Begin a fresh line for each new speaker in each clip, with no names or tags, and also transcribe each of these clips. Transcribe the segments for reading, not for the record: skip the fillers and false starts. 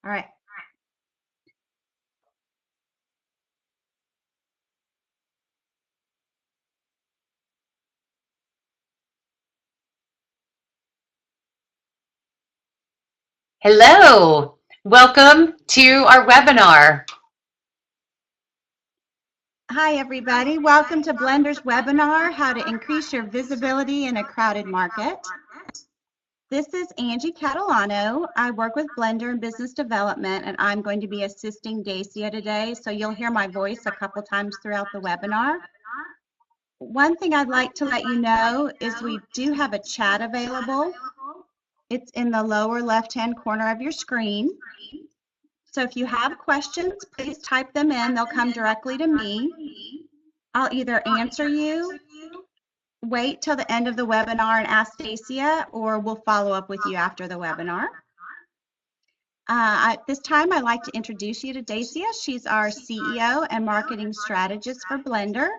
All right.
Hello, welcome to our webinar.
Hi, everybody. Welcome to Blender's webinar, How to Increase Your Visibility in a Crowded Market. This is Angie Catalano. I work with Blender in business development, and I'm going to be assisting Dacia today, so you'll hear my voice a couple times throughout the webinar. One thing I'd like to let you know is we do have a chat available. It's in the lower left-hand corner of your screen. So if you have questions, please type them in. They'll come directly to me. I'll either answer you, wait till the end of the webinar and ask Dacia, or we'll follow up with you after the webinar. At this time, I'd like to introduce you to Dacia. She's our CEO and Marketing Strategist for Blender.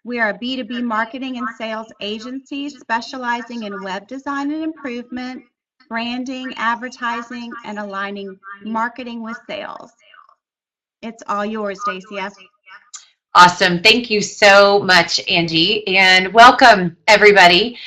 We are a B2B marketing and sales agency specializing in web design and improvement, branding, advertising, and aligning marketing with sales. It's all yours, Dacia.
Awesome. Thank you so much, Angie, and welcome, everybody.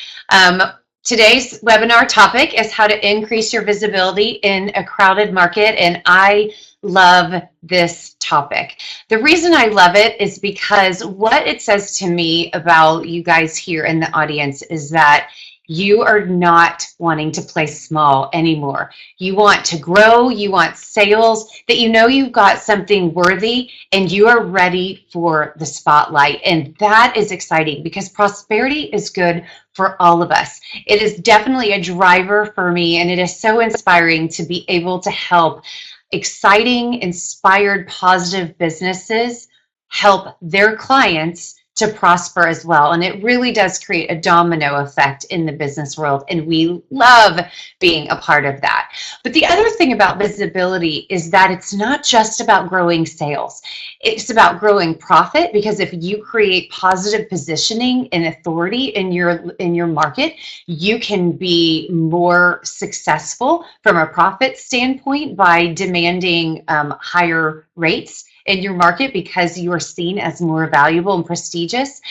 Today's webinar topic is how to increase your visibility in a crowded market, and I love this topic. The reason I love it is because what it says to me about you guys here in the audience is that you are not wanting to play small anymore. You want to grow, you want sales, that you know you've got something worthy and you are ready for the spotlight. And that is exciting because prosperity is good for all of us. It is definitely a driver for me, and it is so inspiring to be able to help exciting, inspired, positive businesses help their clients to prosper as well. And it really does create a domino effect in the business world. And we love being a part of that. But the other thing about visibility is that it's not just about growing sales. It's about growing profit, because if you create positive positioning and authority in your market, you can be more successful from a profit standpoint by demanding higher rates in your market because you are seen as more valuable and prestigious.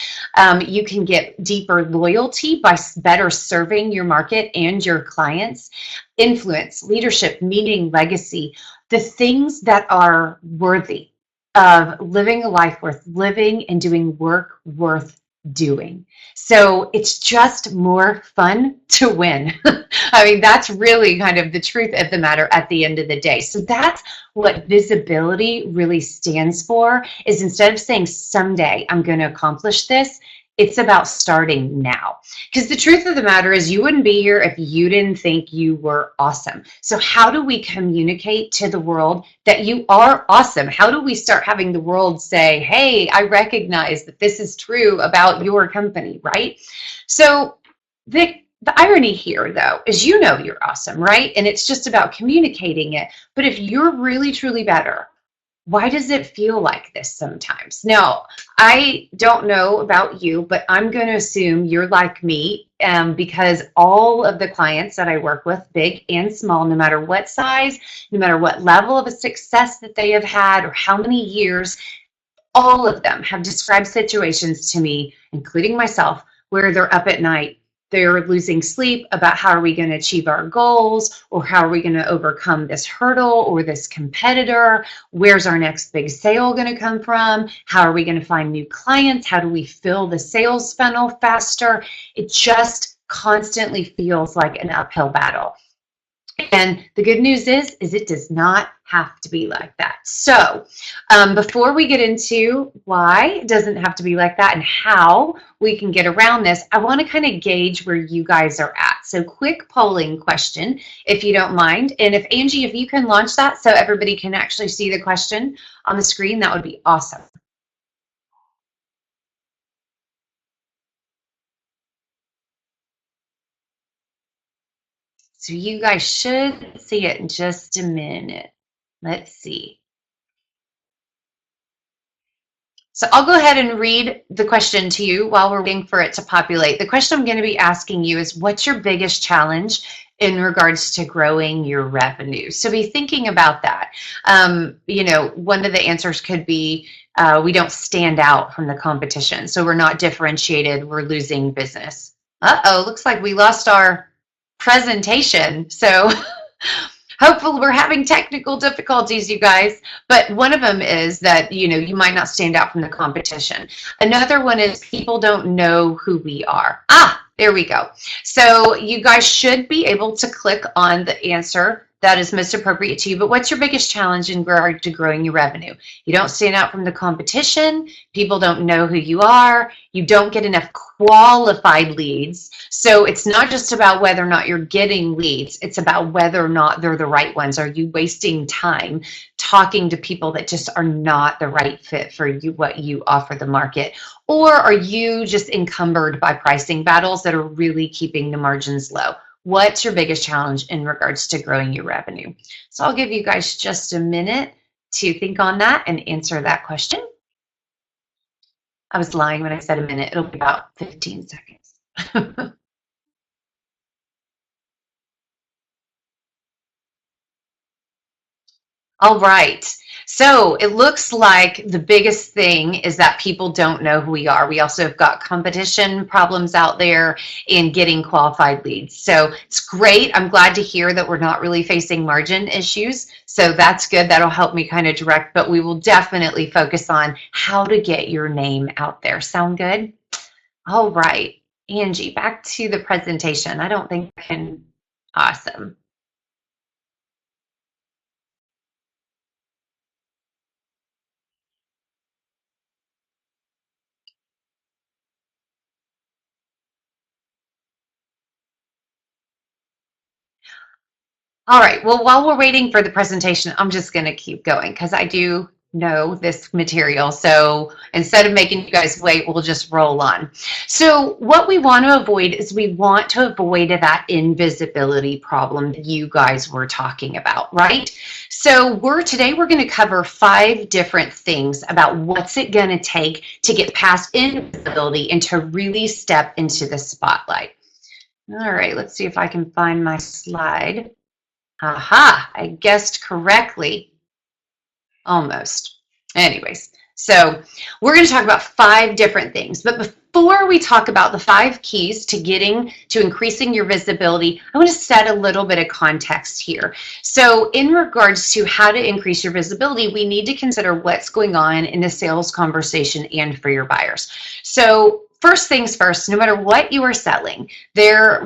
You can get deeper loyalty by better serving your market and your clients. Influence, leadership, meaning, legacy, the things that are worthy of living a life worth living and doing work worth doing. So it's just more fun to win. I mean, that's really kind of the truth of the matter at the end of the day. So that's what visibility really stands for, is instead of saying someday I'm going to accomplish this, it's about starting now. Because the truth of the matter is you wouldn't be here if you didn't think you were awesome. So how do we communicate to the world that you are awesome? How do we start having the world say, hey, I recognize that this is true about your company, right? So the irony here, though, is you know you're awesome, right? And it's just about communicating it. But if you're really, truly better, why does it feel like this sometimes? Now, I don't know about you, but I'm going to assume you're like me, because all of the clients that I work with, big and small, no matter what size, no matter what level of a success that they have had or how many years, all of them have described situations to me, including myself, where they're up at night. They're losing sleep about how are we going to achieve our goals, or how are we going to overcome this hurdle or this competitor? Where's our next big sale going to come from? How are we going to find new clients? How do we fill the sales funnel faster? It just constantly feels like an uphill battle. And the good news is it does not have to be like that. So before we get into why it doesn't have to be like that and how we can get around this, I want to kind of gauge where you guys are at. So quick polling question, if you don't mind. And if Angie, if you can launch that so everybody can actually see the question on the screen, that would be awesome. So you guys should see it in just a minute. Let's see. So I'll go ahead and read the question to you while we're waiting for it to populate. The question I'm going to be asking you is, what's your biggest challenge in regards to growing your revenue. So be thinking about that. One of the answers could be we don't stand out from the competition. So we're not differentiated, we're losing business. Uh-oh, looks like we lost our presentation. So hopefully we're having technical difficulties, you guys. But one of them is that, you might not stand out from the competition. Another one is people don't know who we are. There we go. So you guys should be able to click on the answer that is most appropriate to you. But what's your biggest challenge in regard to growing your revenue? You don't stand out from the competition. People don't know who you are. You don't get enough qualified leads. So it's not just about whether or not you're getting leads. It's about whether or not they're the right ones. Are you wasting time talking to people that just are not the right fit for you, what you offer the market? Or are you just encumbered by pricing battles that are really keeping the margins low? What's your biggest challenge in regards to growing your revenue? So I'll give you guys just a minute to think on that and answer that question. I was lying when I said a minute. It'll be about 15 seconds. All right. So it looks like the biggest thing is that people don't know who we are. We also have got competition problems out there in getting qualified leads. So it's great. I'm glad to hear that we're not really facing margin issues. So that's good. That'll help me kind of direct, but we will definitely focus on how to get your name out there. Sound good? All right. Angie, back to the presentation. I don't think I can. Awesome. All right, well, while we're waiting for the presentation, I'm just going to keep going because I do know this material. So instead of making you guys wait, we'll just roll on. So what we want to avoid is we want to avoid that invisibility problem that you guys were talking about, right? So today we're going to cover 5 different things about what's it going to take to get past invisibility and to really step into the spotlight. All right, let's see if I can find my slide. Aha, I guessed correctly. Almost. Anyways, so we're going to talk about 5 different things. But before we talk about the 5 keys to increasing your visibility, I want to set a little bit of context here. So in regards to how to increase your visibility, we need to consider what's going on in the sales conversation and for your buyers. So first things first, no matter what you are selling,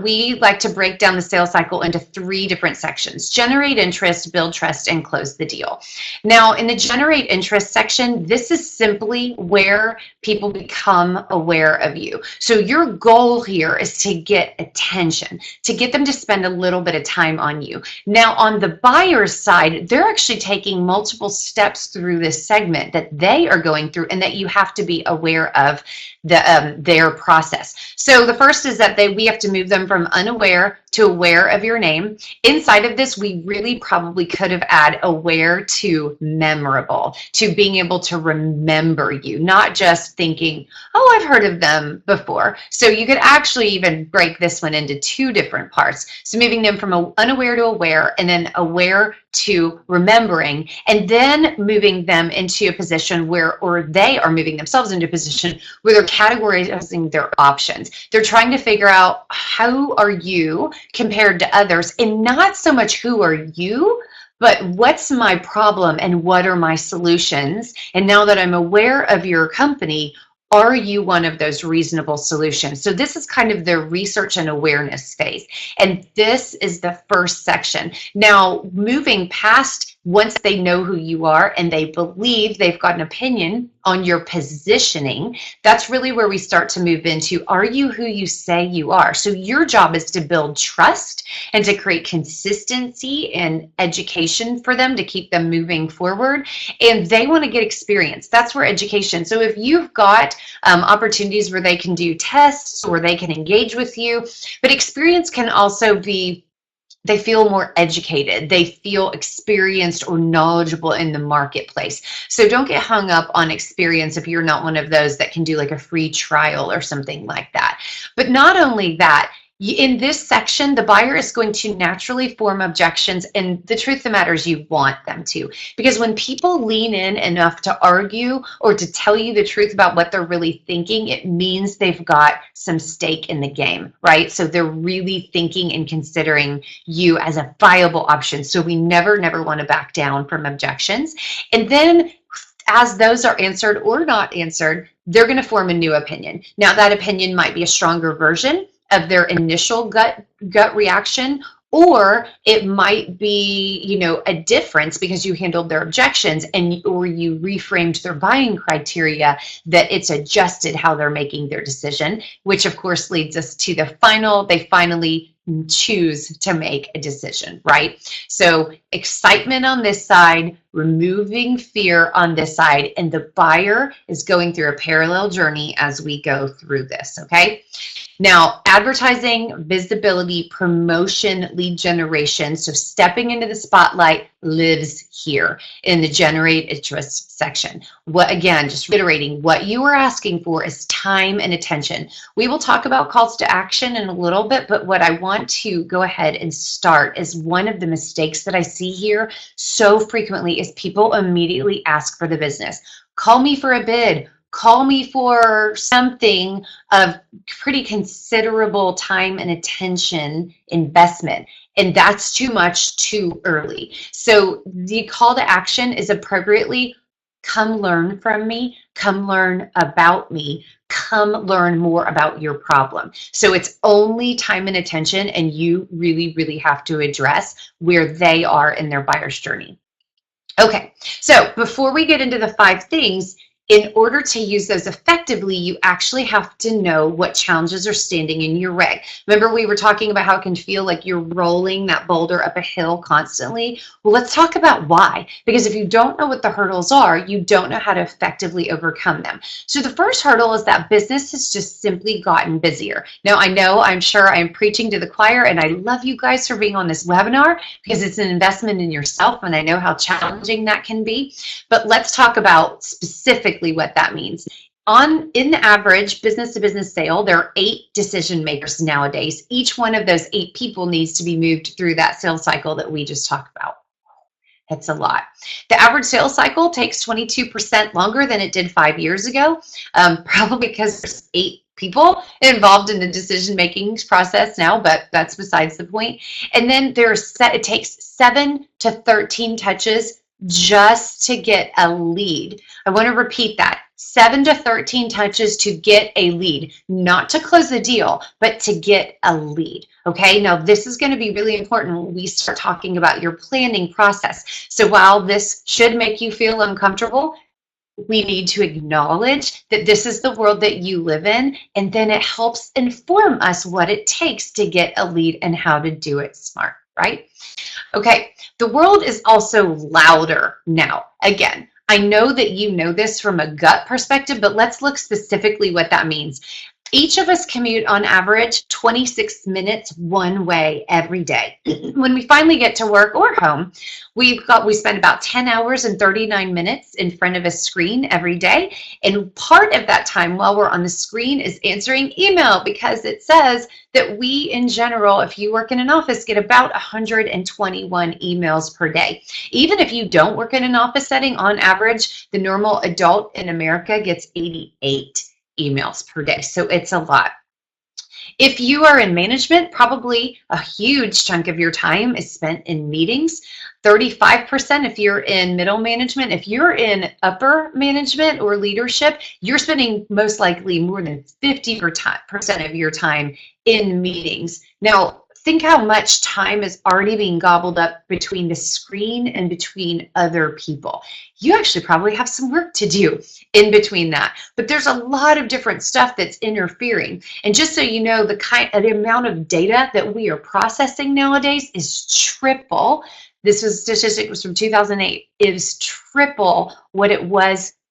we like to break down the sales cycle into 3 different sections: generate interest, build trust, and close the deal. Now, in the generate interest section, this is simply where people become aware of you. So your goal here is to get attention, to get them to spend a little bit of time on you. Now, on the buyer's side, they're actually taking multiple steps through this segment that they are going through and that you have to be aware of their process. So the first is that we have to move them from unaware to aware of your name. Inside of this, we really probably could have added aware to memorable, to being able to remember you, not just thinking, oh, I've heard of them before. So you could actually even break this one into 2 different parts. So moving them from unaware to aware, and then aware to remembering, and then moving them into a position or they are moving themselves into a position where they're categorizing their options. They're trying to figure out how are you compared to others, and not so much who are you, but what's my problem and what are my solutions? And now that I'm aware of your company, are you one of those reasonable solutions? So this is kind of the research and awareness phase. And this is the first section. Now, moving past, once they know who you are and they believe they've got an opinion on your positioning, that's really where we start to move into, are you who you say you are? So your job is to build trust and to create consistency and education for them to keep them moving forward. And they want to get experience. That's where education. So if you've got opportunities where they can do tests or they can engage with you, but experience can also be, they feel more educated, they feel experienced or knowledgeable in the marketplace. So don't get hung up on experience if you're not one of those that can do like a free trial or something like that. But not only that, In this section, the buyer is going to naturally form objections, and the truth of the matter is you want them to. Because when people lean in enough to argue or to tell you the truth about what they're really thinking, it means they've got some stake in the game, right? So they're really thinking and considering you as a viable option. So we never want to back down from objections. And then as those are answered or not answered, they're going to form a new opinion. Now, that opinion might be a stronger version of their initial gut reaction, or it might be, a difference because you handled their objections or you reframed their buying criteria, that it's adjusted how they're making their decision, which of course leads us to they finally choose to make a decision, right? So excitement on this side, removing fear on this side, and the buyer is going through a parallel journey as we go through this, okay? Now, advertising, visibility, promotion, lead generation, so stepping into the spotlight lives here in the generate interest section. Again, just reiterating, what you are asking for is time and attention. We will talk about calls to action in a little bit, but what I want to go ahead and start is one of the mistakes that I see here so frequently is people immediately ask for the business. Call me for a bid. Call me for something of pretty considerable time and attention investment. And that's too much too early. So the call to action is appropriately, come learn from me, come learn about me, come learn more about your problem. So it's only time and attention, and you really have to address where they are in their buyer's journey. Okay, so before we get into the 5 things, in order to use those effectively, you actually have to know what challenges are standing in your way. Remember, we were talking about how it can feel like you're rolling that boulder up a hill constantly? Well, let's talk about why. Because if you don't know what the hurdles are, you don't know how to effectively overcome them. So the first hurdle is that business has just simply gotten busier. Now, I'm sure I'm preaching to the choir, and I love you guys for being on this webinar because it's an investment in yourself, and I know how challenging that can be. But let's talk about specifically what that means. In the average business-to-business sale, there are 8 decision makers nowadays. Each one of those 8 people needs to be moved through that sales cycle that we just talked about. That's a lot. The average sales cycle takes 22% longer than it did 5 years ago, probably because there's 8 people involved in the decision-making process now, but that's besides the point. And then it takes 7 to 13 touches just to get a lead. I want to repeat that. 7 to 13 touches to get a lead, not to close the deal, but to get a lead. Okay, now this is going to be really important when we start talking about your planning process. So while this should make you feel uncomfortable, we need to acknowledge that this is the world that you live in, and then it helps inform us what it takes to get a lead and how to do it smart, right? Okay, the world is also louder now. Again, I know that you know this from a gut perspective, but let's look specifically what that means. Each of us commute on average 26 minutes one way every day. When we finally get to work or home, we spend about 10 hours and 39 minutes in front of a screen every day. And part of that time while we're on the screen is answering email, because it says that we, in general, if you work in an office, get about 121 emails per day. Even if you don't work in an office setting, on average, the normal adult in America gets 88 emails per day. So it's a lot. If you are in management, probably a huge chunk of your time is spent in meetings. 35% if you're in middle management. If you're in upper management or leadership, you're spending most likely more than 50% of your time in meetings. Now, think how much time is already being gobbled up between the screen and between other people. You actually probably have some work to do in between that. But there's a lot of different stuff that's interfering. And just so you know, the amount of data that we are processing nowadays is triple. This was statistic was from 2008. It is triple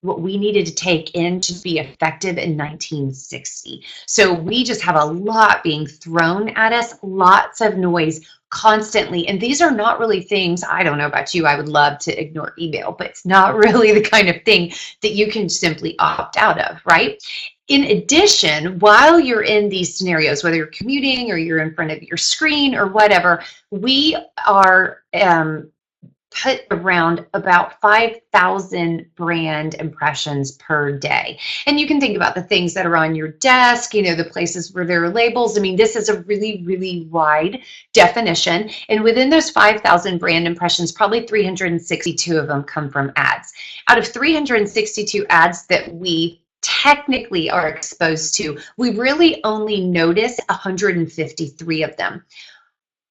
what we needed to take in to be effective in 1960. So we just have a lot being thrown at us, lots of noise constantly. And these are not really things, I don't know about you, I would love to ignore email, but it's not really the kind of thing that you can simply opt out of, right? In addition, while you're in these scenarios, whether you're commuting or you're in front of your screen or whatever, we are put around about 5,000 brand impressions per day. And you can think about the things that are on your desk, the places where there are labels. I mean, this is a really, really wide definition. And within those 5,000 brand impressions, probably 362 of them come from ads. Out of 362 ads that we technically are exposed to, we really only notice 153 of them.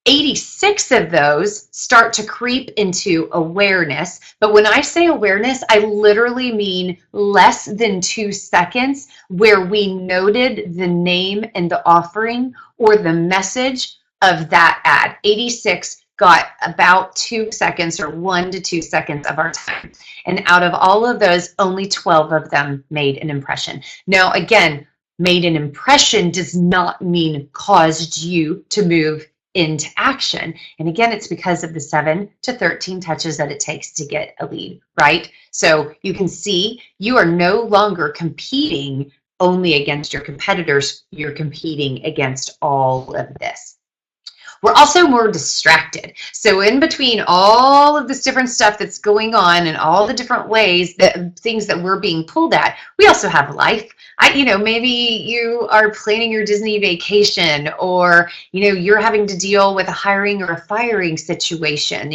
86 of those start to creep into awareness. But when I say awareness, I literally mean less than 2 seconds where we noted the name and the offering or the message of that ad. 86 got about 2 seconds or 1 to 2 seconds of our time. And out of all of those, only 12 of them made an impression. Now, again, made an impression does not mean caused you to move into action. And again, it's because of the 7 to 13 touches that it takes to get a lead, right? So you can see you are no longer competing only against your competitors. You're competing against all of this. We're also more distracted. So in between all of this different stuff that's going on and all the different ways that things that we're being pulled at, we also have life. Maybe you are planning your Disney vacation, or, you're having to deal with a hiring or a firing situation.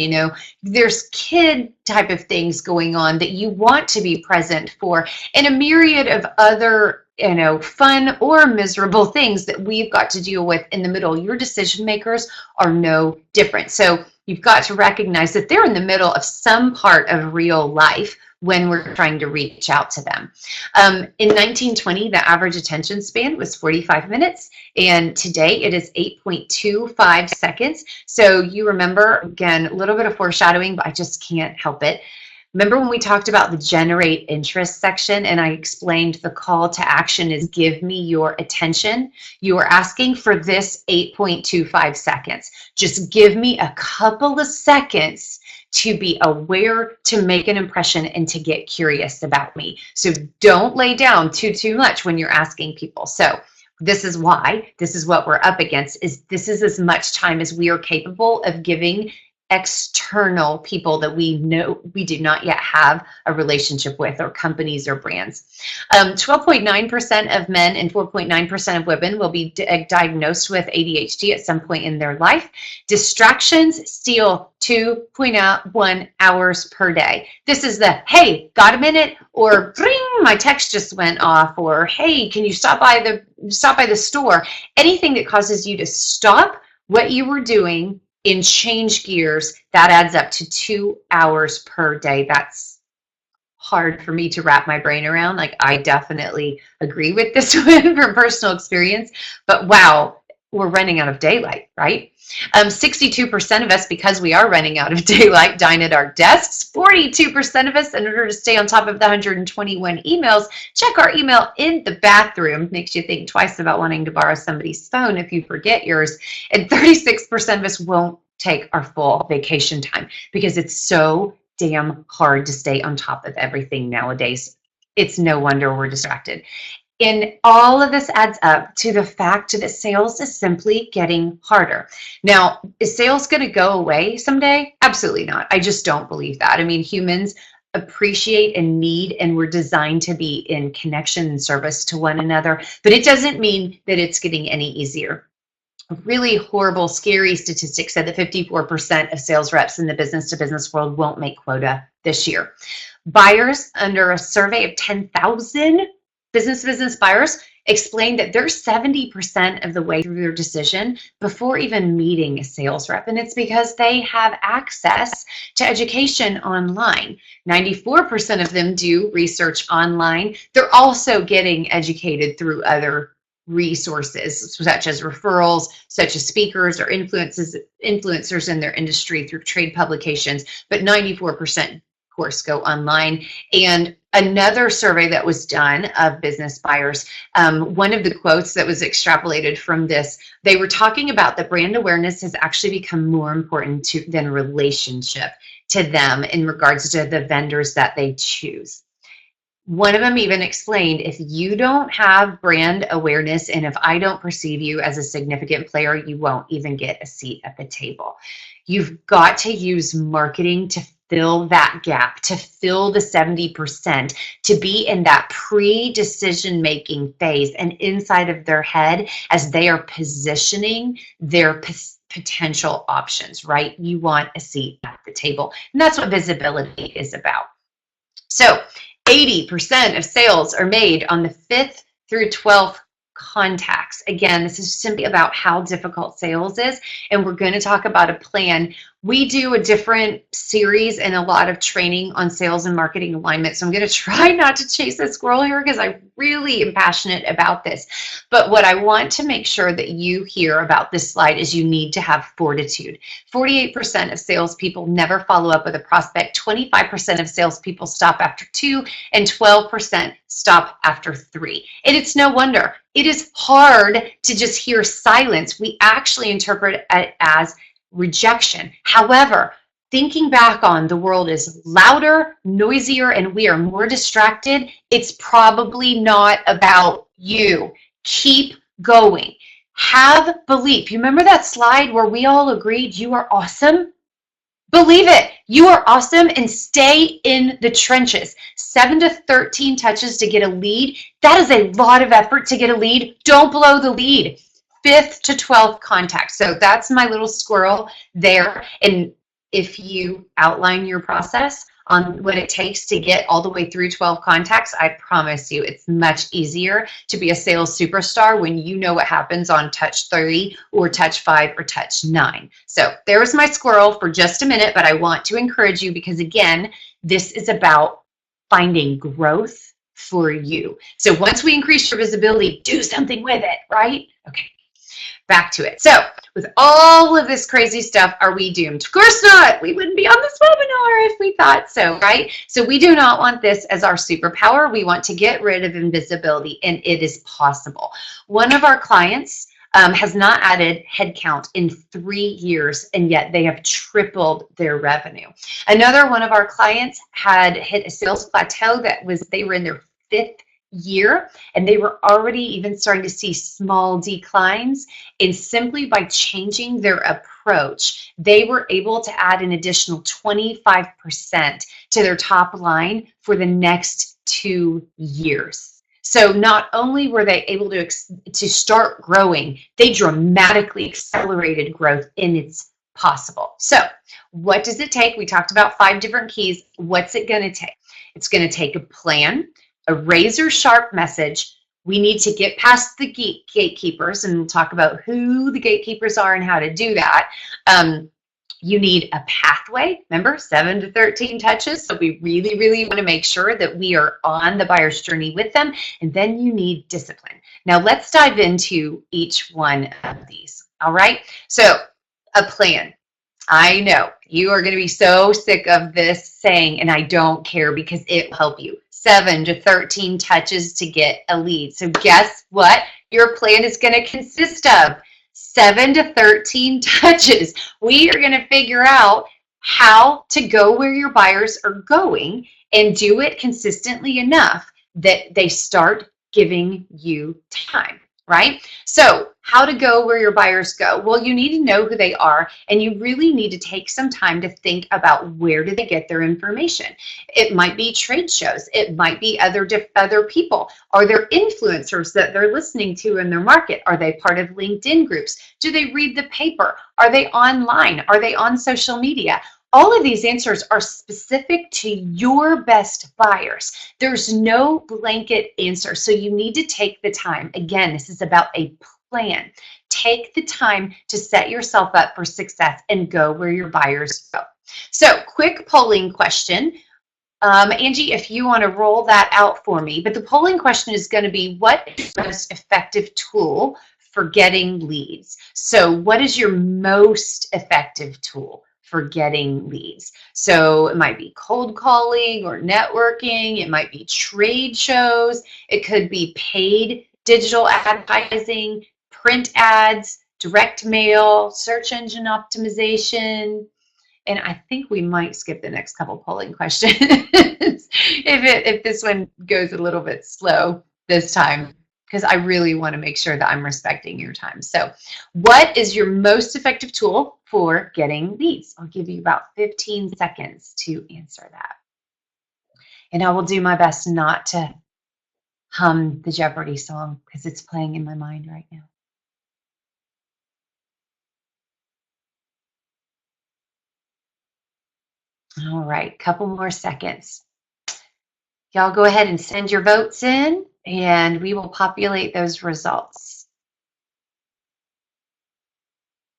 There's kid type of things going on that you want to be present for, and a myriad of other fun or miserable things that we've got to deal with in the middle. Your decision makers are no different. So you've got to recognize that they're in the middle of some part of real life when we're trying to reach out to them. In 1920, the average attention span was 45 minutes, and today it is 8.25 seconds. So you remember, again, a little bit of foreshadowing, but I just can't help it. Remember when we talked about the generate interest section and I explained the call to action is give me your attention? You are asking for this 8.25 seconds. Just give me a couple of seconds to be aware, to make an impression, and to get curious about me. So don't lay down too much when you're asking people. So this is why, this is what we're up against, is this is as much time as we are capable of giving external people that we know we do not yet have a relationship with, or companies or brands. 12.9% of men and 4.9% of women will be diagnosed with ADHD at some point in their life. Distractions steal 2.1 hours per day. This is the, hey, got a minute? Or ring, my text just went off. Or hey, can you stop by the store? Anything that causes you to stop what you were doing and change gears, that adds up to 2 hours per day. That's hard for me to wrap my brain around. Like, I definitely agree with this one from personal experience, but wow, we're running out of daylight, right? 62% of us, because we are running out of daylight, dine at our desks. 42% of us, in order to stay on top of the 121 emails, check our email in the bathroom. Makes you think twice about wanting to borrow somebody's phone if you forget yours. And 36% of us won't take our full vacation time because it's so damn hard to stay on top of everything nowadays. It's no wonder we're distracted. And all of this adds up to the fact that sales is simply getting harder. Now, is sales going to go away someday? Absolutely not. I just don't believe that. I mean, humans appreciate and need, and we're designed to be in connection and service to one another, but it doesn't mean that it's getting any easier. A really horrible, scary statistic said that 54% of sales reps in the business-to-business world won't make quota this year. Buyers, under a survey of 10,000 business-to-business buyers, explained that they're 70% of the way through their decision before even meeting a sales rep. And it's because they have access to education online. 94% of them do research online. They're also getting educated through other resources, such as referrals, such as speakers or influencers in their industry through trade publications. But 94%, of course, go online. And another survey that was done of business buyers, one of the quotes that was extrapolated from this, they were talking about that brand awareness has actually become more important than relationship to them in regards to the vendors that they choose. One of them even explained, if you don't have brand awareness and if I don't perceive you as a significant player, you won't even get a seat at the table. You've got to use marketing to fill that gap, to fill the 70%, to be in that pre-decision making phase and inside of their head as they are positioning their potential options, right? You want a seat at the table. And that's what visibility is about. So 80% of sales are made on the 5th through 12th contacts. Again, this is simply about how difficult sales is, and we're going to talk about a plan. We do a different series and a lot of training on sales and marketing alignment, so I'm going to try not to chase a squirrel here because I really am passionate about this. But what I want to make sure that you hear about this slide is you need to have fortitude. 48% of salespeople never follow up with a prospect, 25% of salespeople stop after 2, and 12% stop after 3. And it's no wonder. It is hard to just hear silence. We actually interpret it as rejection. However, thinking back on the world is louder, noisier, and we are more distracted, it's probably not about you. Keep going. Have belief. You remember that slide where we all agreed you are awesome? Believe it. You are awesome and stay in the trenches. 7 to 13 touches to get a lead. That is a lot of effort to get a lead. Don't blow the lead. 5th to 12th contact. So that's my little squirrel there. And if you outline your process on what it takes to get all the way through 12 contacts, I promise you it's much easier to be a sales superstar when you know what happens on touch 3 or touch 5 or touch 9. So there's my squirrel for just a minute, but I want to encourage you because again, this is about finding growth for you. So once we increase your visibility, do something with it, right? Okay. Back to it. So with all of this crazy stuff, are we doomed? Of course not. We wouldn't be on this webinar if we thought so, right? So we do not want this as our superpower. We want to get rid of invisibility, and it is possible. One of our clients has not added headcount in 3 years, and yet they have tripled their revenue. Another one of our clients had hit a sales plateau they were in their 5th year, and they were already even starting to see small declines, and simply by changing their approach, they were able to add an additional 25% to their top line for the next 2 years. So not only were they able to start growing, they dramatically accelerated growth, and it's possible. So what does it take? We talked about 5 different keys. What's it going to take? It's going to take a plan, a razor sharp message. We need to get past the gatekeepers, and we'll talk about who the gatekeepers are and how to do that. You need a pathway. Remember, 7 to 13 touches. So we really, really want to make sure that we are on the buyer's journey with them. And then you need discipline. Now let's dive into each one of these. All right. So a plan. I know you are going to be so sick of this saying, and I don't care because it will help you. 7 to 13 touches to get a lead. So guess what? Your plan is going to consist of 7 to 13 touches. We are going to figure out how to go where your buyers are going and do it consistently enough that they start giving you time, right? So how to go where your buyers go? Well, you need to know who they are, and you really need to take some time to think about where do they get their information. It might be trade shows. It might be other people. Are there influencers that they're listening to in their market? Are they part of LinkedIn groups? Do they read the paper? Are they online? Are they on social media? All of these answers are specific to your best buyers. There's no blanket answer, so you need to take the time. Again, this is about a plan. Take the time to set yourself up for success and go where your buyers go. So, quick polling question. Angie, if you want to roll that out for me, but the polling question is going to be, what is the most effective tool for getting leads? So what is your most effective tool for getting leads? So it might be cold calling or networking. It might be trade shows. It could be paid digital advertising, print ads, direct mail, search engine optimization. And I think we might skip the next couple polling questions if this one goes a little bit slow this time, because I really want to make sure that I'm respecting your time. So what is your most effective tool for getting leads? I'll give you about 15 seconds to answer that. And I will do my best not to hum the Jeopardy song because it's playing in my mind right now. All right, couple more seconds. Y'all go ahead and send your votes in, and we will populate those results.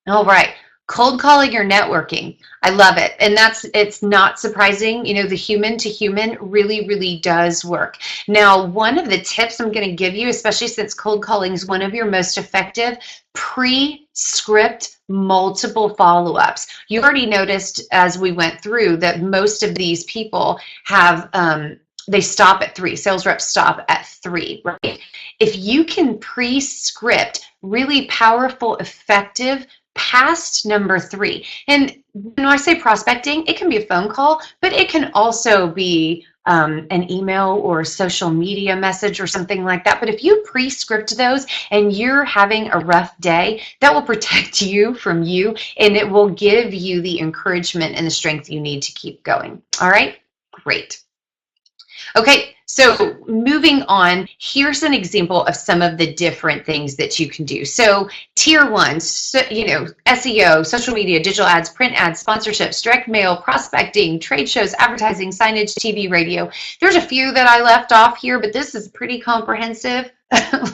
All right, cold calling or networking. I love it. And it's not surprising. You know, the human to human really, really does work. Now, one of the tips I'm going to give you, especially since cold calling is one of your most effective, pre-script multiple follow-ups. You already noticed as we went through that most of these people have, they stop at 3. Sales reps stop at 3, right? If you can pre-script really powerful, effective past number 3, and when I say prospecting, it can be a phone call, but it can also be an email or a social media message or something like that. But if you pre-script those and you're having a rough day, that will protect you from you, and it will give you the encouragement and the strength you need to keep going. All right, great. Okay, so moving on, here's an example of some of the different things that you can do. So tier 1, so, you know, SEO, social media, digital ads, print ads, sponsorships, direct mail, prospecting, trade shows, advertising, signage, TV, radio. There's a few that I left off here, but this is pretty comprehensive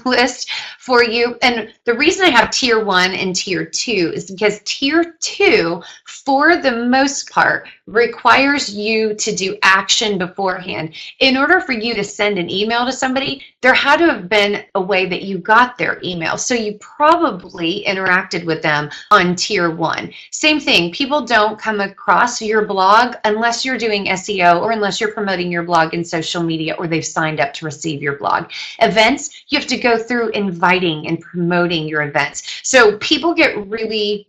list for you. And the reason I have tier 1 and tier 2 is because tier 2, for the most part, requires you to do action beforehand. In order for you to send an email to somebody, there had to have been a way that you got their email. So you probably interacted with them on tier 1. Same thing, people don't come across your blog unless you're doing SEO or unless you're promoting your blog in social media or they've signed up to receive your blog. Events, you have to go through inviting and promoting your events. So people get really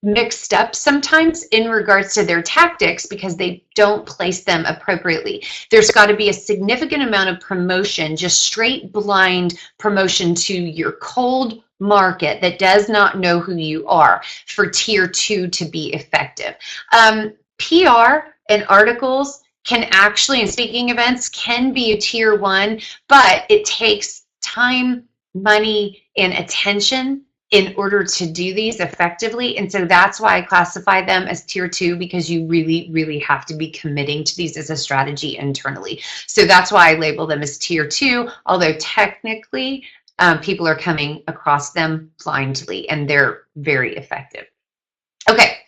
mixed up sometimes in regards to their tactics because they don't place them appropriately. There's got to be a significant amount of promotion, just straight blind promotion to your cold market that does not know who you are for tier 2 to be effective. PR and articles can actually, and speaking events can be a tier 1, but it takes time, money, and attention in order to do these effectively. And so that's why I classify them as tier 2, because you really, really have to be committing to these as a strategy internally. So that's why I label them as tier 2, although technically people are coming across them blindly and they're very effective. Okay.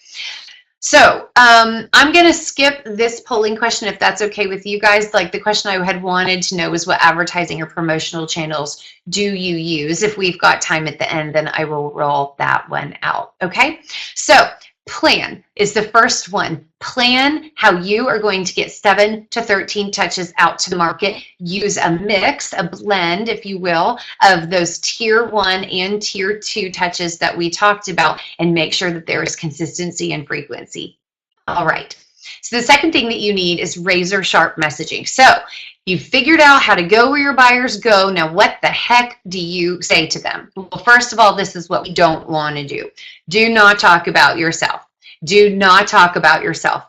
So I'm going to skip this polling question if that's okay with you guys. Like the question I had wanted to know was what advertising or promotional channels do you use? If we've got time at the end, then I will roll that one out. Okay, so plan is the first one. Plan how you are going to get 7 to 13 touches out to the market. Use a mix, a blend, if you will, of those tier 1 and tier 2 touches that we talked about, and make sure that there is consistency and frequency. All right. So the second thing that you need is razor sharp messaging. So you figured out how to go where your buyers go. Now, what the heck do you say to them? Well, first of all, this is what we don't want to do. Do not talk about yourself. Do not talk about yourself.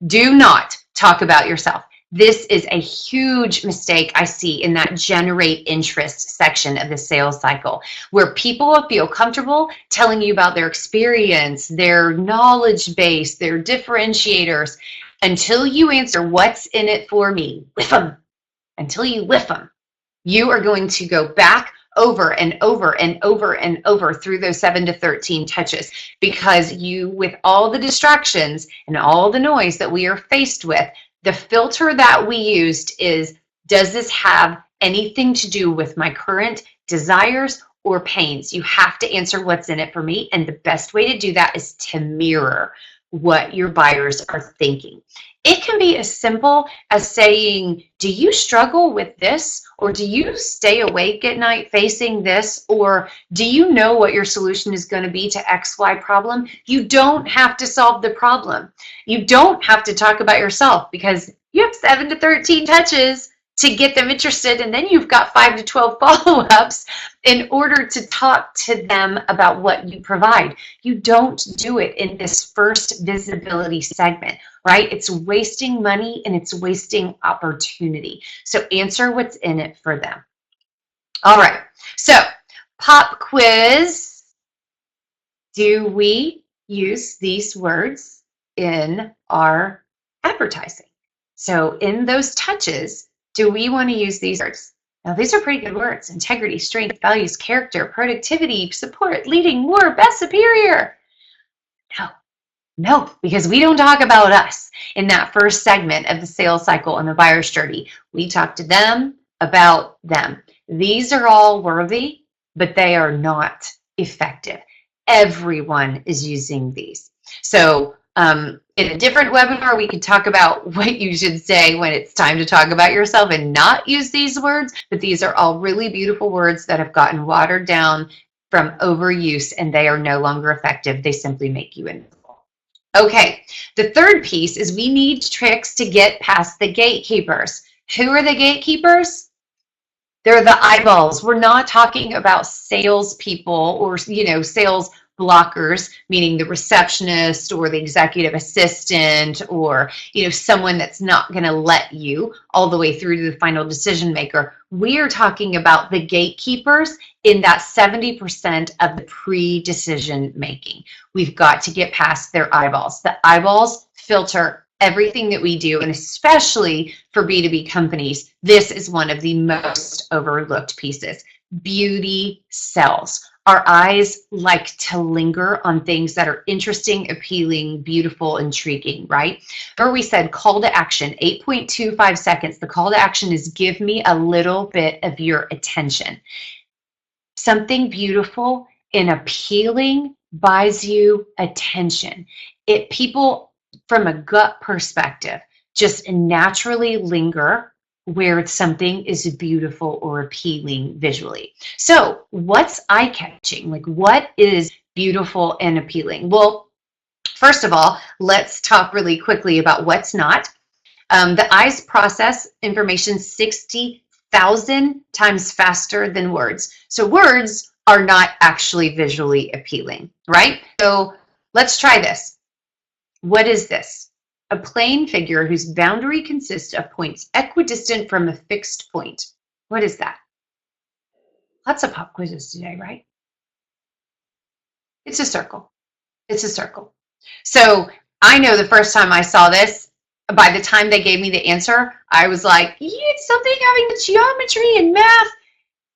Do not talk about yourself. This is a huge mistake I see in that generate interest section of the sales cycle, where people feel comfortable telling you about their experience, their knowledge base, their differentiators, until you answer what's in it for me. Whiff them. Until you whiff them, you are going to go back over and over and over and over through those 7 to 13 touches, because you, with all the distractions and all the noise that we are faced with, the filter that we used is, does this have anything to do with my current desires or pains? You have to answer what's in it for me. And the best way to do that is to mirror what your buyers are thinking. It can be as simple as saying, do you struggle with this? Or do you stay awake at night facing this? Or do you know what your solution is going to be to XY problem? You don't have to solve the problem. You don't have to talk about yourself, because you have 7 to 13 touches to get them interested, and then you've got 5 to 12 follow-ups in order to talk to them about what you provide. You don't do it in this first visibility segment, right? It's wasting money and it's wasting opportunity. So answer what's in it for them. All right, so pop quiz. Do we use these words in our advertising? So in those touches, do we want to use these words? Now, these are pretty good words: integrity, strength, values, character, productivity, support, leading, more, best, superior. No, because we don't talk about us in that first segment of the sales cycle and the buyer's journey. We talk to them about them. These are all worthy, but they are not effective. Everyone is using these. So in a different webinar, we could talk about what you should say when it's time to talk about yourself and not use these words, but these are all really beautiful words that have gotten watered down from overuse, and they are no longer effective. They simply make you invisible. Okay, the third piece is we need tricks to get past the gatekeepers. Who are the gatekeepers? They're the eyeballs. We're not talking about salespeople or, sales blockers, meaning the receptionist or the executive assistant or, someone that's not going to let you all the way through to the final decision maker. We are talking about the gatekeepers in that 70% of the pre-decision making. We've got to get past their eyeballs. The eyeballs filter everything that we do, and especially for B2B companies, this is one of the most overlooked pieces. Beauty sells. Our eyes like to linger on things that are interesting, appealing, beautiful, intriguing, right? Or we said call to action, 8.25 seconds. The call to action is give me a little bit of your attention. Something beautiful and appealing buys you attention. People from a gut perspective just naturally linger where something is beautiful or appealing visually. So what's eye-catching? Like, what is beautiful and appealing? Well, first of all, let's talk really quickly about what's not. The eyes process information 60,000 times faster than words. So words are not actually visually appealing, right? So let's try this. What is this? A plane figure whose boundary consists of points equidistant from a fixed point. What is that? Lots of pop quizzes today, right? It's a circle. It's a circle. So I know the first time I saw this, by the time they gave me the answer, I was like, it's something having with geometry and math.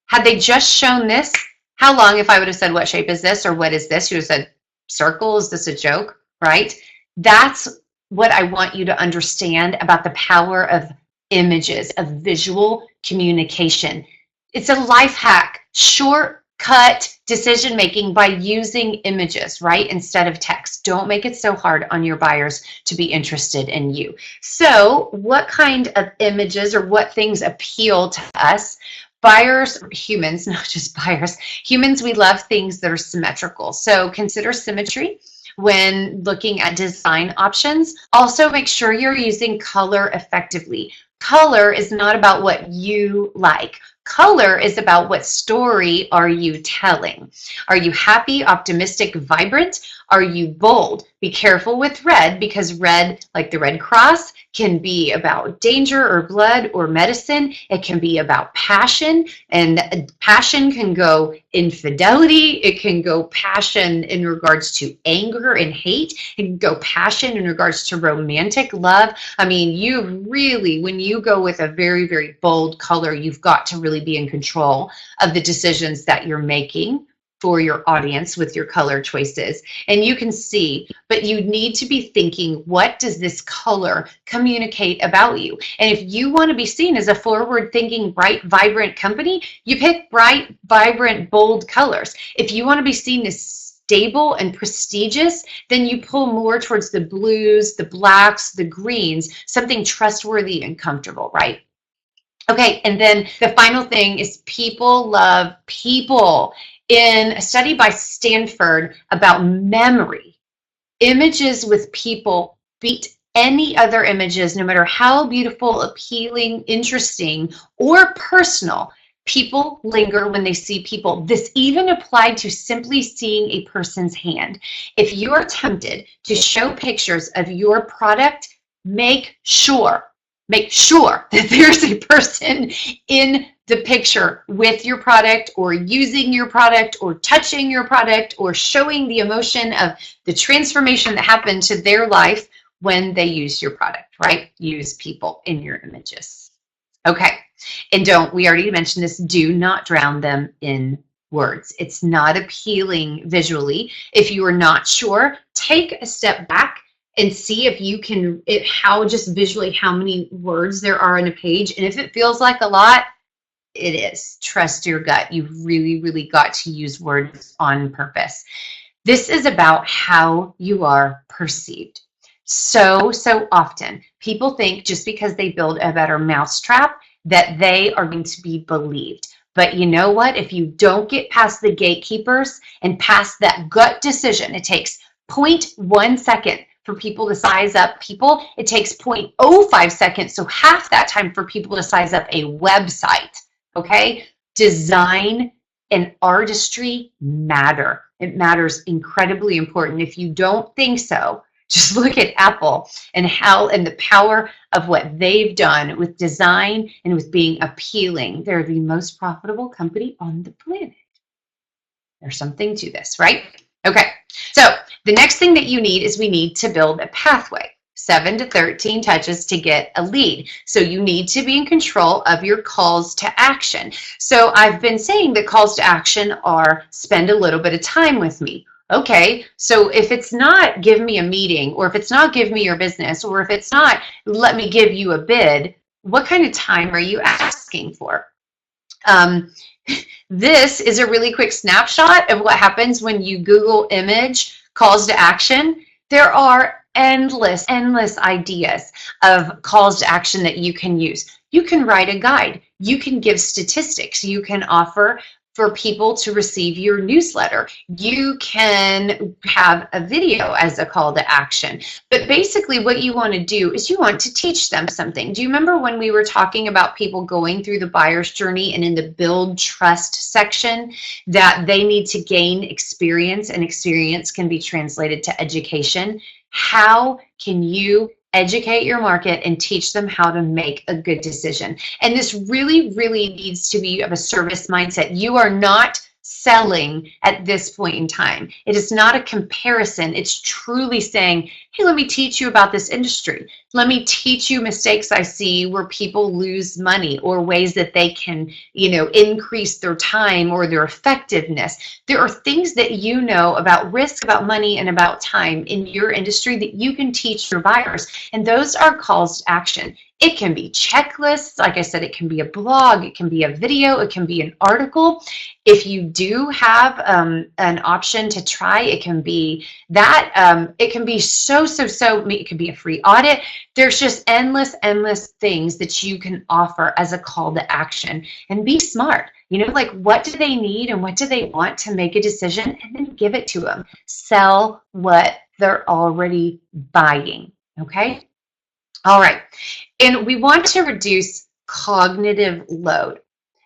Had they just shown this, how long if I would have said, what shape is this or what is this? You would have said, circle, is this a joke, right? That's what I want you to understand about the power of images, of visual communication. It's a life hack, shortcut decision making by using images, right, instead of text. Don't make it so hard on your buyers to be interested in you. So what kind of images or what things appeal to us? Buyers, humans, not just buyers, humans, we love things that are symmetrical. So consider symmetry when looking at design options. Also, make sure you're using color effectively. Color is not about what you like. Color is about what story are you telling. Are you happy, optimistic, vibrant? Are you bold? Be careful with red, because red, like the Red Cross, can be about danger or blood or medicine. It can be about passion, and passion can go infidelity. It can go passion in regards to anger and hate. It can go passion in regards to romantic love. I mean, you really, when you go with a very, very bold color, you've got to really be in control of the decisions that you're making for your audience with your color choices. And you can see, but you need to be thinking, what does this color communicate about you? And if you want to be seen as a forward-thinking, bright, vibrant company, you pick bright, vibrant, bold colors. If you want to be seen as stable and prestigious, then you pull more towards the blues, the blacks, the greens, something trustworthy and comfortable, right? Okay, and then the final thing is people love people. In a study by Stanford about memory, images with people beat any other images, no matter how beautiful, appealing, interesting, or personal. People linger when they see people. This even applied to simply seeing a person's hand. If you are tempted to show pictures of your product, make sure that there's a person in the picture with your product, or using your product, or touching your product, or showing the emotion of the transformation that happened to their life when they use your product, right? Use people in your images. Okay, and we already mentioned this, do not drown them in words. It's not appealing visually. If you are not sure, take a step back and see if you can, just visually how many words there are on a page. And if it feels like a lot, it is. Trust your gut. You've really, really got to use words on purpose. This is about how you are perceived. So often people think just because they build a better mousetrap that they are going to be believed. But you know what? If you don't get past the gatekeepers and past that gut decision, it takes 0.1 second for people to size up people. It takes 0.05 seconds, so half that time for people to size up a website, okay? Design and artistry matter. It matters incredibly important. If you don't think so, just look at Apple and the power of what they've done with design and with being appealing. They're the most profitable company on the planet. There's something to this, right? Okay, so the next thing that you need is we need to build a pathway, 7 to 13 touches to get a lead. So you need to be in control of your calls to action. So I've been saying that calls to action are spend a little bit of time with me. Okay, so if it's not give me a meeting, or if it's not give me your business, or if it's not let me give you a bid, what kind of time are you asking for? This is a really quick snapshot of what happens when you Google image calls to action. There are endless ideas of calls to action that you can use. You can write a guide. You can give statistics. You can offer for people to receive your newsletter. You can have a video as a call to action. But basically what you want to do is you want to teach them something. Do you remember when we were talking about people going through the buyer's journey, and in the build trust section that they need to gain experience, and experience can be translated to education? How can you educate your market and teach them how to make a good decision? And this really, really needs to be of a service mindset. You are not selling at this point in time. It is not a comparison. It's truly saying, hey, let me teach you about this industry. Let me teach you mistakes I see where people lose money, or ways that they can, increase their time or their effectiveness. There are things that you know about risk, about money, and about time in your industry that you can teach your buyers. And those are calls to action. It can be checklists. Like I said, it can be a blog, it can be a video, it can be an article. If you do have an option to try, it can be that. It can be it can be a free audit. There's just endless things that you can offer as a call to action. And be smart. Like, what do they need and what do they want to make a decision, and then give it to them. Sell what they're already buying, okay? All right, and we want to reduce cognitive load.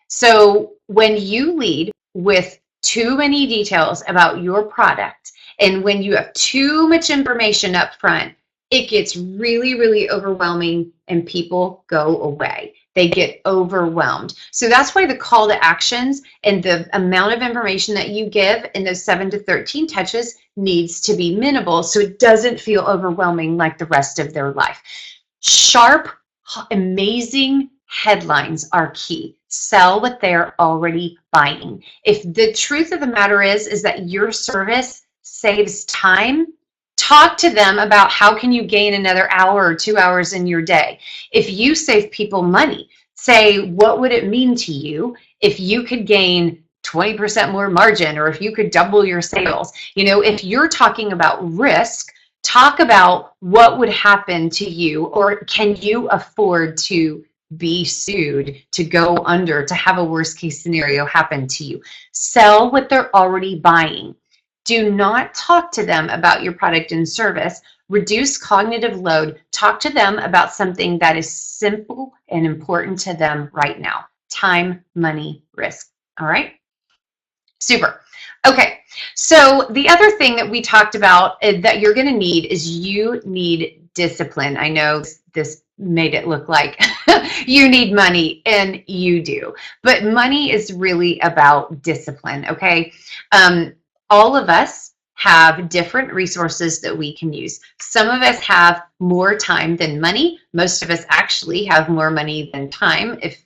So when you lead with too many details about your product, and when you have too much information up front, it gets really, really overwhelming, and people go away. They get overwhelmed. So that's why the call to actions and the amount of information that you give in those 7 to 13 touches needs to be minimal, so it doesn't feel overwhelming like the rest of their life. Sharp, amazing headlines are key. Sell what they're already buying. If the truth of the matter is that your service saves time, talk to them about how can you gain another hour or 2 hours in your day. If you save people money, say, what would it mean to you if you could gain 20% more margin, or if you could double your sales. If you're talking about risk, talk about what would happen to you, or can you afford to be sued, to go under, to have a worst case scenario happen to you. Sell what they're already buying. Do not talk to them about your product and service. Reduce cognitive load. Talk to them about something that is simple and important to them right now. Time, money, risk. All right? Super. Okay, so the other thing that we talked about that you're going to need is you need discipline. I know this made it look like you need money, and you do. But money is really about discipline, okay? All of us have different resources that we can use. Some of us have more time than money. Most of us actually have more money than time, if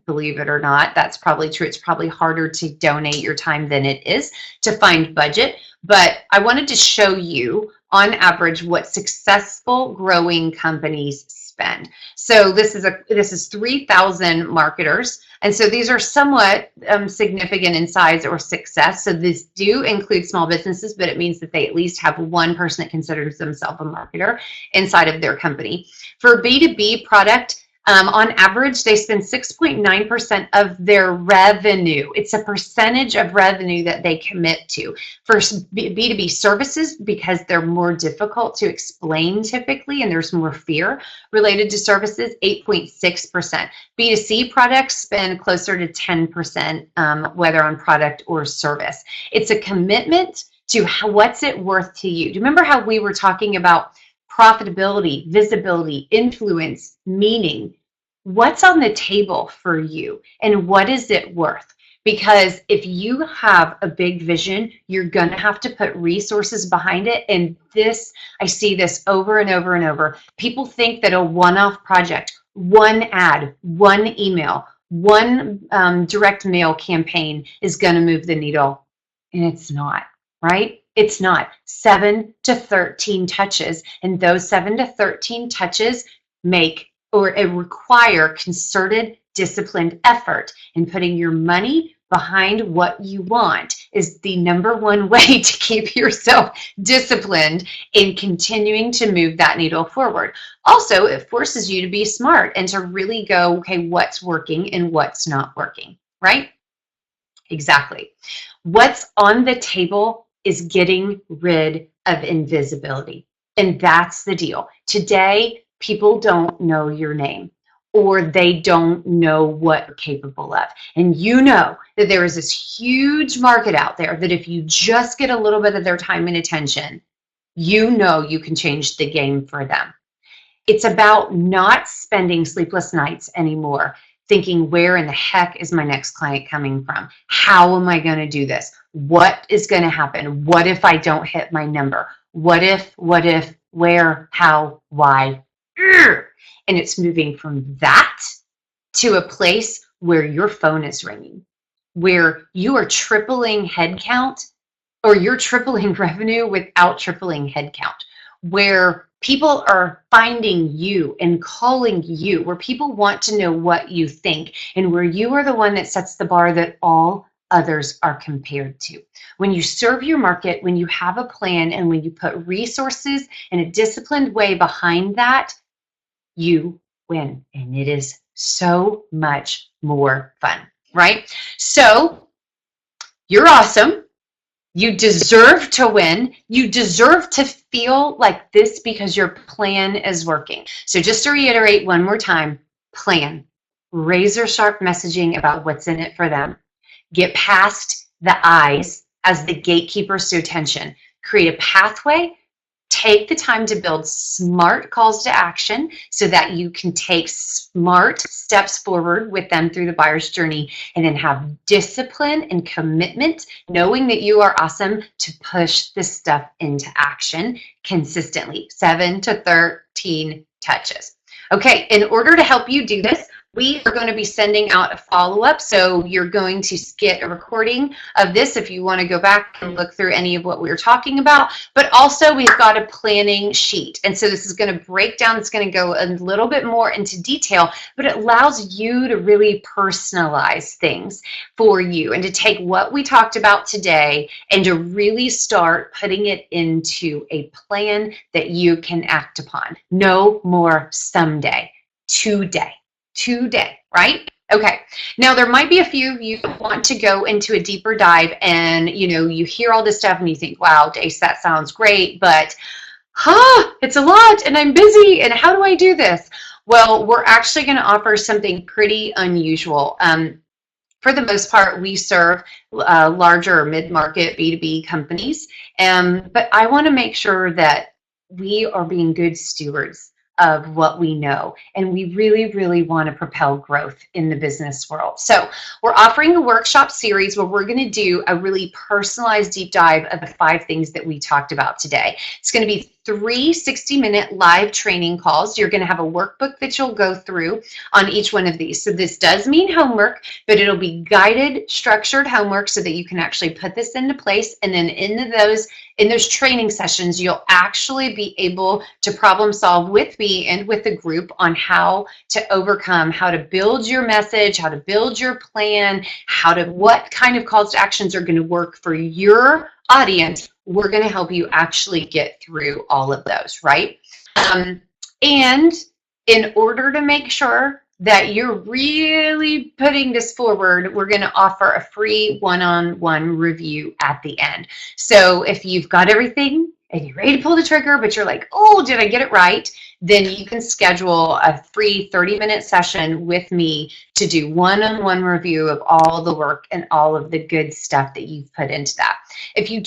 believe it or not, that's probably true. It's probably harder to donate your time than it is to find budget. But I wanted to show you, on average, what successful growing companies spend. So this is 3,000 marketers, and so these are somewhat significant in size or success. So this do include small businesses, but it means that they at least have one person that considers themselves a marketer inside of their company. For B2B product, on average, they spend 6.9% of their revenue. It's a percentage of revenue that they commit to. For B2B services, because they're more difficult to explain typically, and there's more fear related to services, 8.6%. B2C products spend closer to 10%, whether on product or service. It's a commitment to what's it worth to you. Do you remember how we were talking about profitability, visibility, influence, meaning? What's on the table for you, and what is it worth? Because if you have a big vision, you're going to have to put resources behind it. And this, I see this over and over and over. People think that a one-off project, one ad, one email, one direct mail campaign is going to move the needle. And it's not, right? It's not. 7 to 13 touches. And those 7 to 13 touches require concerted, disciplined effort. And putting your money behind what you want is the number one way to keep yourself disciplined in continuing to move that needle forward. Also, it forces you to be smart and to really go, okay, what's working and what's not working, right? Exactly. What's on the table is getting rid of invisibility. And that's the deal. Today, people don't know your name, or they don't know what you're capable of. And you know that there is this huge market out there that if you just get a little bit of their time and attention, you know you can change the game for them. It's about not spending sleepless nights anymore thinking, where in the heck is my next client coming from? How am I going to do this? What is going to happen? What if I don't hit my number? What if, where, how, why? And it's moving from that to a place where your phone is ringing, where you are tripling headcount, or you're tripling revenue without tripling headcount, where people are finding you and calling you, where people want to know what you think, and where you are the one that sets the bar that all others are compared to. When you serve your market, when you have a plan, and when you put resources in a disciplined way behind that, you win. And it is so much more fun, right? So you're awesome. You deserve to win. You deserve to feel like this because your plan is working. So just to reiterate one more time, plan. Razor sharp messaging about what's in it for them. Get past the eyes as the gatekeepers to attention. Create a pathway. Take the time to build smart calls to action so that you can take smart steps forward with them through the buyer's journey, and then have discipline and commitment, knowing that you are awesome, to push this stuff into action consistently. 7 to 13 touches. Okay, in order to help you do this, We are going to be sending out a follow-up, so you're going to get a recording of this if you want to go back and look through any of what we were talking about. But also, we've got a planning sheet, and so this is going to break down. It's going to go a little bit more into detail, but it allows you to really personalize things for you and to take what we talked about today and to really start putting it into a plan that you can act upon. No more someday, today. Today, right? Okay. Now there might be a few of you who want to go into a deeper dive and you hear all this stuff and you think, wow, Dace, that sounds great, but it's a lot and I'm busy and how do I do this? Well, we're actually going to offer something pretty unusual. For the most part, we serve larger mid-market B2B companies, but I want to make sure that we are being good stewards of what we know, and we really, really want to propel growth in the business world. So we're offering a workshop series where we're going to do a really personalized deep dive of the 5 things that we talked about today. It's going to be 3 60-minute live training calls. You're going to have a workbook that you'll go through on each one of these. So this does mean homework, but it'll be guided, structured homework so that you can actually put this into place. And then in those training sessions, you'll actually be able to problem solve with me and with the group on how to overcome, how to build your message, how to build your plan, what kind of calls to actions are going to work for your audience. We're going to help you actually get through all of those, right? And in order to make sure that you're really putting this forward, we're going to offer a free one-on-one review at the end. So if you've got everything and you're ready to pull the trigger, but you're like, oh, did I get it right? Then you can schedule a free 30-minute session with me to do one-on-one review of all the work and all of the good stuff that you've put into that. If you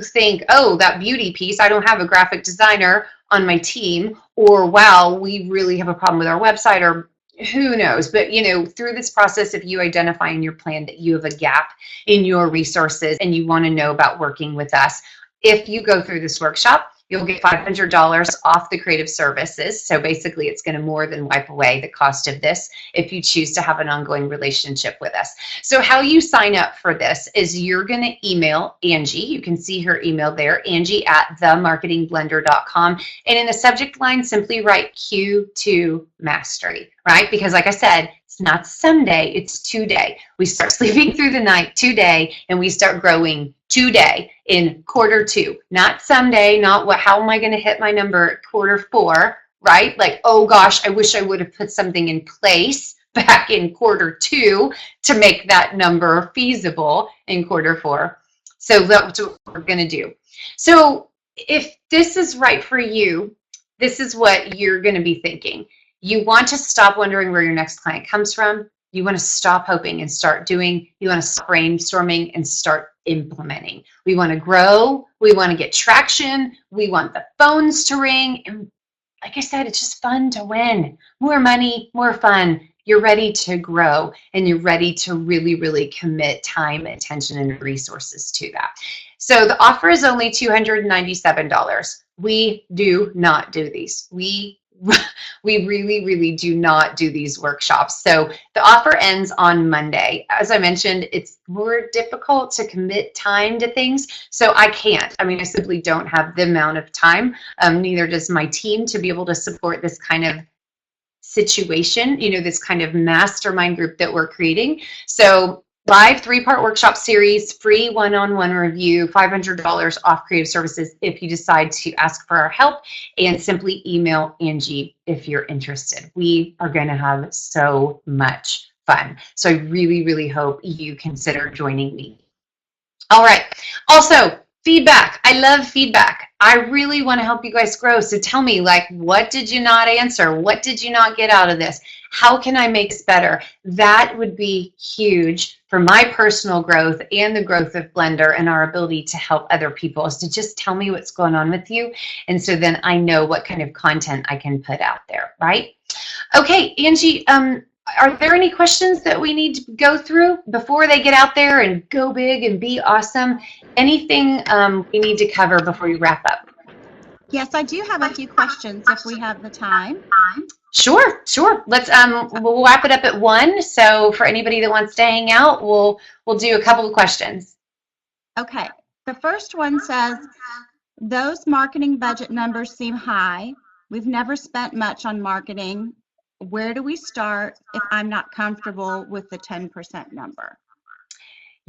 think, oh, that beauty piece, I don't have a graphic designer on my team, or wow, we really have a problem with our website, or who knows, but through this process, if you identify in your plan that you have a gap in your resources and you want to know about working with us, if you go through this workshop, you'll get $500 off the creative services. So basically, it's going to more than wipe away the cost of this if you choose to have an ongoing relationship with us. So how you sign up for this is you're going to email Angie. You can see her email there, Angie@themarketingblender.com. And in the subject line, simply write Q2 Mastery, right? Because like I said, it's not someday, it's today. We start sleeping through the night today, and we start growing today in Q2, not someday, not how am I going to hit my number at Q4, right? Like, oh gosh, I wish I would have put something in place back in Q2 to make that number feasible in Q4. So that's what we're going to do. So if this is right for you, this is what you're going to be thinking. You want to stop wondering where your next client comes from. You want to stop hoping and start doing. You want to stop brainstorming and start implementing. We want to grow. We want to get traction. We want the phones to ring. And like I said, it's just fun to win. More money, more fun. You're ready to grow, and you're ready to really, really commit time, attention, and resources to that. So the offer is only $297. We do not do these. We really, really do not do these workshops. So the offer ends on Monday. As I mentioned, it's more difficult to commit time to things. So I can't. I simply don't have the amount of time. Neither does my team to be able to support this kind of situation, this kind of mastermind group that we're creating. So live 3-part workshop series, free one-on-one review, $500 off creative services if you decide to ask for our help, and simply email Angie if you're interested. We are going to have so much fun. So I really, really hope you consider joining me. All right. Also, feedback. I love feedback. I really want to help you guys grow. So tell me, what did you not answer? What did you not get out of this? How can I make this better? That would be huge for my personal growth and the growth of Blender and our ability to help other people, is to just tell me what's going on with you. And so then I know what kind of content I can put out there, right? Okay, Angie, are there any questions that we need to go through before they get out there and go big and be awesome? Anything we need to cover before we wrap up?
Yes, I do have a few questions if we have the time.
Sure. Let's we'll wrap it up at 1. So for anybody that wants to hang out, we'll do a couple of questions.
Okay. The first one says, those marketing budget numbers seem high. We've never spent much on marketing. Where do we start if I'm not comfortable with the 10% number?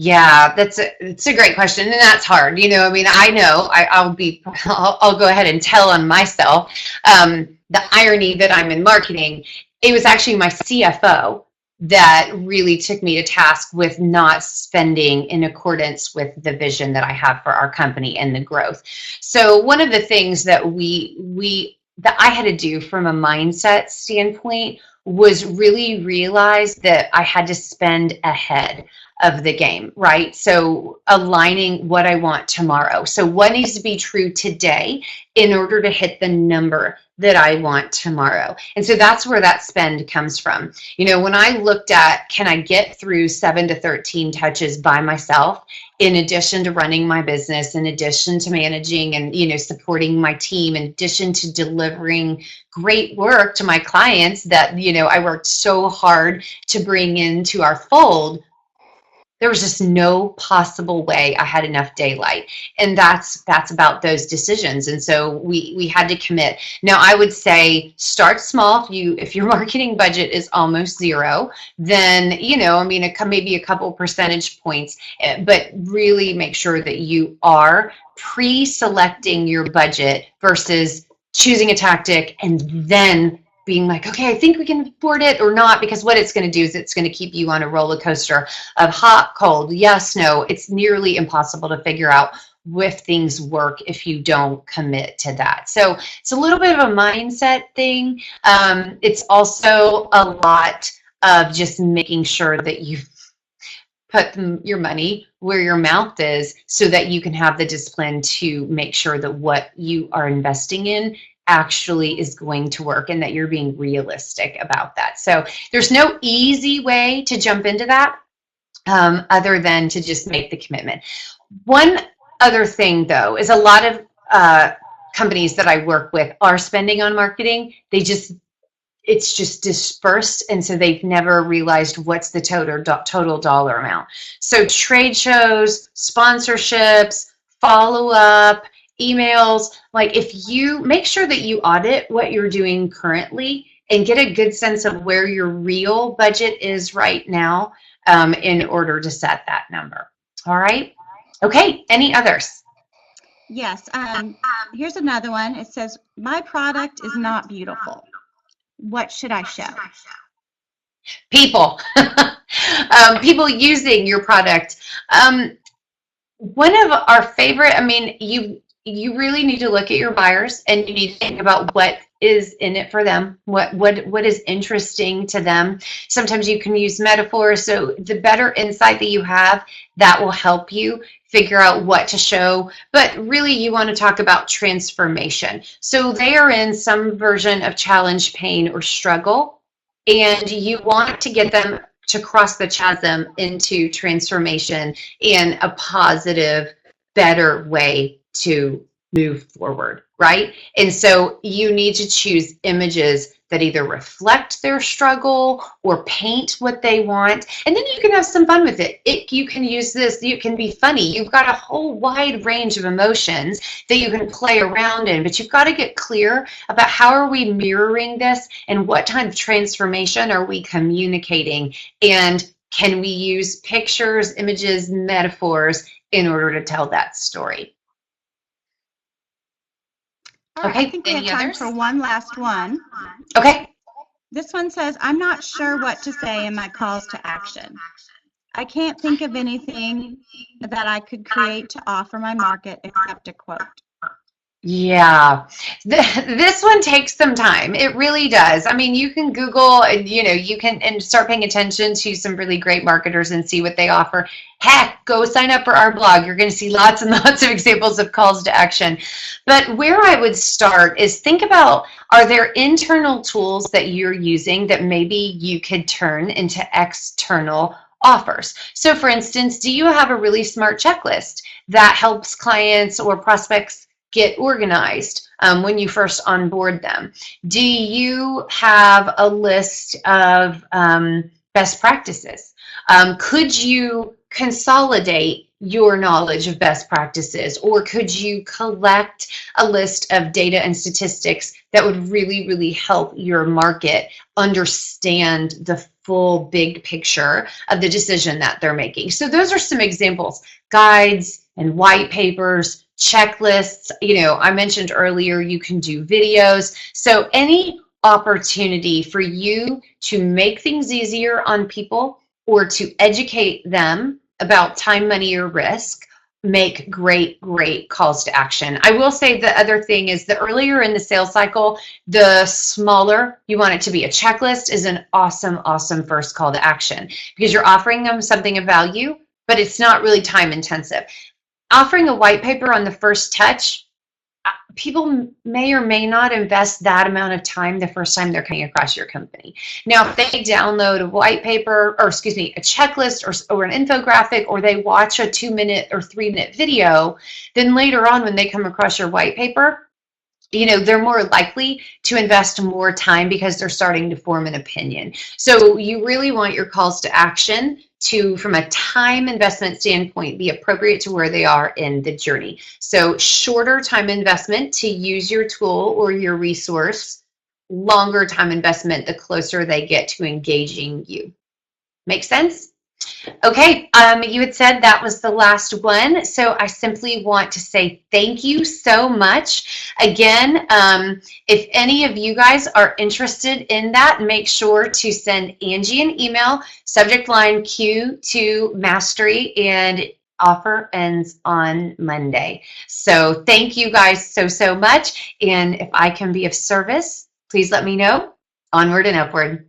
Yeah, it's a great question, and that's hard. I mean, I know I'll go ahead and tell on myself. The irony that I'm in marketing, it was actually my CFO that really took me to task with not spending in accordance with the vision that I have for our company and the growth. So one of the things that that I had to do from a mindset standpoint was really realize that I had to spend ahead of the game, right? So aligning what I want tomorrow. So what needs to be true today in order to hit the number that I want tomorrow. And so that's where that spend comes from. When I looked at, can I get through 7 to 13 touches by myself, in addition to running my business, in addition to managing and, supporting my team, in addition to delivering great work to my clients that, I worked so hard to bring into our fold, there was just no possible way I had enough daylight. And that's about those decisions. And so we had to commit. Now, I would say start small. If your marketing budget is almost zero, then, maybe a couple percentage points, but really make sure that you are pre-selecting your budget versus choosing a tactic and then being like, okay, I think we can afford it or not, because what it's going to do is it's going to keep you on a roller coaster of hot, cold, yes, no. It's nearly impossible to figure out if things work if you don't commit to that. So it's a little bit of a mindset thing. It's also a lot of just making sure that you put your money where your mouth is so that you can have the discipline to make sure that what you are investing in actually is going to work and that you're being realistic about that. So there's no easy way to jump into that other than to just make the commitment. One other thing, though, is a lot of companies that I work with are spending on marketing. It's just dispersed, and so they've never realized what's the total dollar amount. So trade shows, sponsorships, follow-up, emails, like if you make sure that you audit what you're doing currently and get a good sense of where your real budget is right now in order to set that number. All right? Okay, any others?
Yes, here's another one. It says, my product is not beautiful. What should I show?
People. People using your product. One of our favorite, you really need to look at your buyers and you need to think about what is in it for them, what is interesting to them. Sometimes you can use metaphors, so the better insight that you have, that will help you figure out what to show. But really, you want to talk about transformation. So they are in some version of challenge, pain, or struggle, and you want to get them to cross the chasm into transformation in a positive, better way to move forward, right? And so you need to choose images that either reflect their struggle or paint what they want. And then you can have some fun with it. You can use this, you can be funny. You've got a whole wide range of emotions that you can play around in, but you've got to get clear about how are we mirroring this and what kind of transformation are we communicating, and can we use pictures, images, metaphors in order to tell that story?
All right, I think we have time for one last one.
Okay.
This one says, I'm not sure what to say in my calls to action. I can't think of anything that I could create to offer my market except a quote.
Yeah, this one takes some time. It really does. You can Google and, you can and start paying attention to some really great marketers and see what they offer. Heck, go sign up for our blog. You're going to see lots and lots of examples of calls to action. But where I would start is think about, are there internal tools that you're using that maybe you could turn into external offers? So for instance, do you have a really smart checklist that helps clients or prospects get organized when you first onboard them? Do you have a list of best practices? Could you consolidate your knowledge of best practices, or could you collect a list of data and statistics that would really, really help your market understand the full big picture of the decision that they're making? So those are some examples: guides and white papers, checklists. I mentioned earlier, you can do videos. So any opportunity for you to make things easier on people or to educate them about time, money, or risk, make great calls to action. I will say the other thing is, the earlier in the sales cycle, the smaller you want it to be. A checklist is an awesome first call to action, because you're offering them something of value, but it's not really time intensive. Offering a white paper on the first touch, people may or may not invest that amount of time the first time they're coming across your company. Now, if they download a white paper, or excuse me, a checklist or an infographic, or they watch a 2-minute or 3-minute video, then later on when they come across your white paper, they're more likely to invest more time because they're starting to form an opinion. So you really want your calls to action to, from a time investment standpoint, be appropriate to where they are in the journey. So shorter time investment to use your tool or your resource, longer time investment the closer they get to engaging you. Make sense? Okay, you had said that was the last one, so I simply want to say thank you so much. Again, if any of you guys are interested in that, make sure to send Angie an email, subject line Q2 Mastery, and offer ends on Monday. So thank you guys so much, and if I can be of service, please let me know. Onward and upward.